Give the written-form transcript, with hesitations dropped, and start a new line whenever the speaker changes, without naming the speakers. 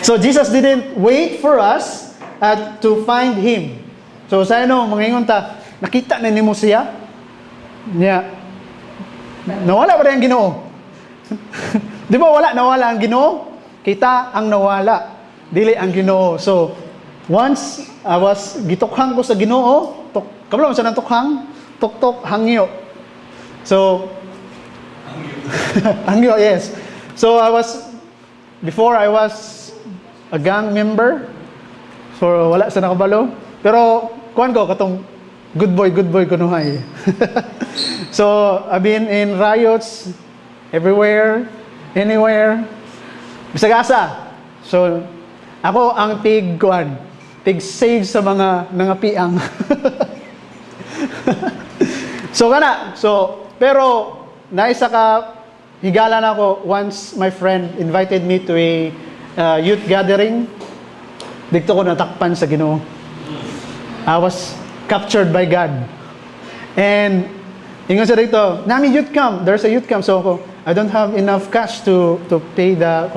So Jesus didn't wait for us to find Him. So sa ano, mangingon ta, nakita na nimo siya? Yeah. Nawala ba rin ang Ginoo? Di ba nawala ang Ginoo? Kita ang nawala, dili ang Ginoo. So, once I was gitukhang ko sa Ginoo, kabalo man sa nang tukhang, tok hangyo. So, hangyo, yes. So before I was a gang member. So, wala sa nakabalo. Pero, kuhan ko, katong good boy kunuhay. So, I've been in riots everywhere, anywhere. Bisagasa. So, ako ang tig save sa mga nangapiang. So, pero, naisa ka, higala na ako once my friend invited me to a youth gathering. Dito ko natakpan sa Ginoo. I was captured by God. And, ingon sa dito, nami youth camp, there's a youth camp. So, I don't have enough cash to pay the